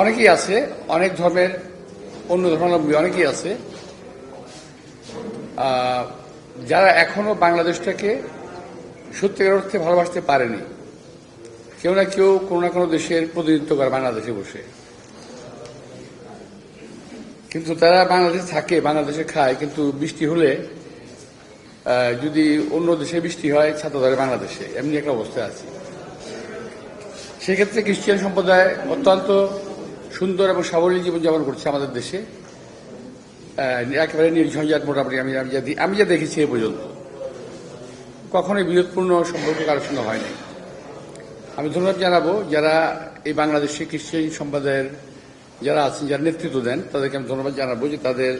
অনেকেই আছে, অনেক ধর্মের অন্য ধর্মাবলম্বী অনেকেই আছে যারা এখনো বাংলাদেশটাকে সত্যিকার অর্থে ভালোবাসতে পারেনি। কেউ না কেউ কোনো না কোনো দেশের প্রতিনিধিত্ব করে বাংলাদেশে বসে, কিন্তু তারা বাংলাদেশে থাকে, বাংলাদেশে খায়, কিন্তু বৃষ্টি হলে যদি অন্য দেশে বৃষ্টি হয় ছাতা ধরে বাংলাদেশে, এমনি একটা অবস্থায় আছে। সেক্ষেত্রে খ্রিস্টান সম্প্রদায় অত্যন্ত সুন্দর এবং সাবলীল জীবনযাপন করছে আমাদের দেশে, একেবারে নির্ঝঞ্ঝাট। মোটামুটি আমি যা দেখেছি এ পর্যন্ত কখনোই বিরোধপূর্ণ সম্পর্ক কারোর সঙ্গে হয়নি। আমি ধন্যবাদ জানাবো যারা এই বাংলাদেশে খ্রিস্টান সম্প্রদায়ের যারা আছেন, যারা নেতৃত্ব দেন, তাদেরকে আমি ধন্যবাদ জানাবো যে তাদের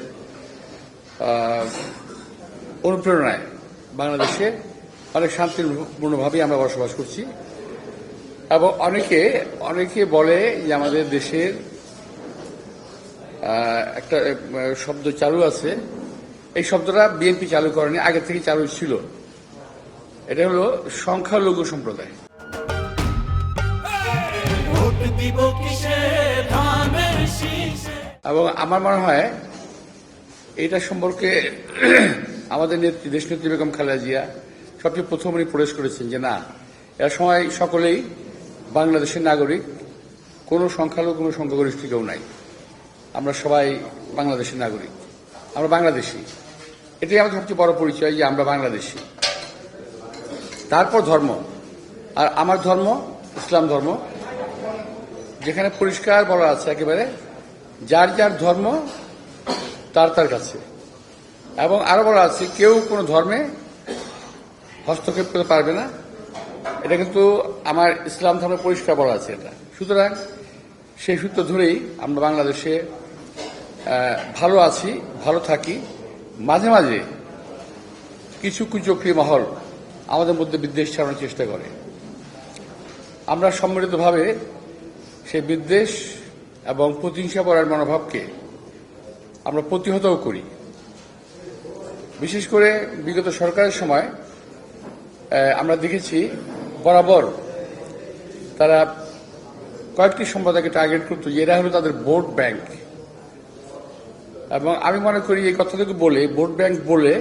অনুপ্রেরণায় বাংলাদেশে অনেক শান্তিপূর্ণভাবেই আমরা বসবাস করছি। এবং অনেকে বলে যে আমাদের দেশের একটা শব্দ চালু আছে, এই শব্দটা বিএনপি চালু করেনি, আগে থেকে চালু ছিল। এটা হলো সংখ্যালঘু সম্প্রদায়। এবং আমার মনে হয় এটা সম্পর্কে আমাদের দেশনেত্রী বেগম খালেদা জিয়া সবচেয়ে প্রথম উনি প্রবেশ করেছেন যে না, এর সময় সকলেই বাংলাদেশের নাগরিক, কোনো সংখ্যালঘু কোনো সংখ্যাগরিষ্ঠ কেউ নাই, আমরা সবাই বাংলাদেশের নাগরিক, আমরা বাংলাদেশি। এটাই আমাদের সবচেয়ে বড় পরিচয় যে আমরা বাংলাদেশি। তারপর ধর্ম, আর আমার ধর্ম ইসলাম ধর্ম, যেখানে পরিষ্কার বলা আছে একেবারে যার যার ধর্ম তার তার কাছে, এবং আরো বলা আছে কেউ কোনো ধর্মে হস্তক্ষেপ করতে পারবে না। এটা কিন্তু আমার ইসলাম ধর্মে পরিষ্কার বলা আছে এটা। সুতরাং সেই সূত্র ধরেই আমরা বাংলাদেশে ভালো আছি, ভালো থাকি। মাঝে মাঝে কিছু কুচক্রী মহল আমাদের মধ্যে বিদ্বেষ ছড়ানোর চেষ্টা করে, আমরা সম্মিলিতভাবে সেই বিদ্বেষ এবং প্রতিহিংসা করার মনোভাবকে আমরা প্রতিহতও করি। বিশেষ করে বিগত সরকারের সময় আমরা দেখেছি বরাবর তারা কয়েকটি সম্প্রদায়কে টার্গেট করত যে এরা হলো তাদের ভোট ব্যাংক। এবং আমি মনে করি এই কথাটুকু বলে, ভোট ব্যাংক বলে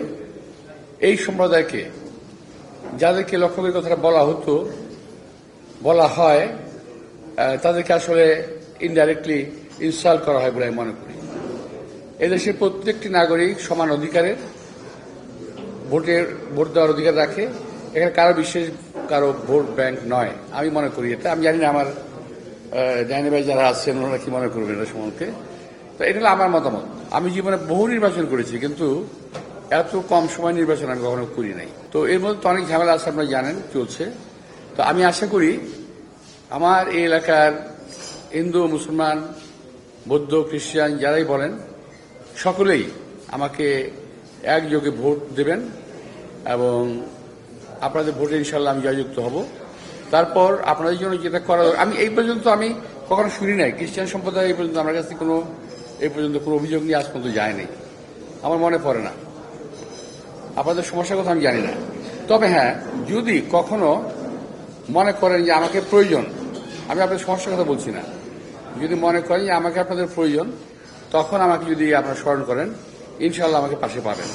এই সম্প্রদায়কে, যাদেরকে লক্ষ্য করে কথাটা বলা হয়, তাদেরকে আসলে ইনডাইরেক্টলি ইনসাল্ট করা হয় বলে আমি মনে করি। এদেশের প্রত্যেকটি নাগরিক সমান অধিকারের ভোট দেওয়ার অধিকার রাখে। এখানে কারো ভোট ব্যাংক নয়, আমি মনে করি এটা। আমি জানি না আমার ডাইনে ভাই যারা আছেন ওনারা কি মনে করবেন এটা সম্বন্ধে। তো এটা হলো আমার মতামত। আমি জীবনে বহু নির্বাচন করেছি, কিন্তু এত কম সময় নির্বাচন আমি কখনো করি নাই। তো এর মধ্যে তো অনেক ঝামেলা আছে, আপনারা জানেন, চলছে। তো আমি আশা করি আমার এই এলাকার হিন্দু, মুসলমান, বৌদ্ধ, খ্রিস্টান যারাই বলেন, সকলেই আমাকে একযোগে ভোট দেবেন এবং আপনাদের ভোটে ইনশাল্লাহ আমি জয়যুক্ত হব। তারপর আপনাদের জন্য যেটা করা, আমি এই পর্যন্ত আমি কখনো শুনি নাই খ্রিস্টান সম্প্রদায় এই পর্যন্ত আমার কাছে এই পর্যন্ত কোনো অভিযোগ নিয়ে আজ পর্যন্ত যায় নাই, আমার মনে পড়ে না। আপনাদের সমস্যার কথা আমি জানি না। তবে হ্যাঁ, যদি কখনো মনে করেন যে আমাকে প্রয়োজন, আমি আপনাদের সমস্যার কথা বলছি না, যদি মনে করেন যে আমাকে আপনাদের প্রয়োজন, তখন আমাকে যদি আপনারা স্মরণ করেন, ইনশাল্লাহ আমাকে পাশে পাবেন।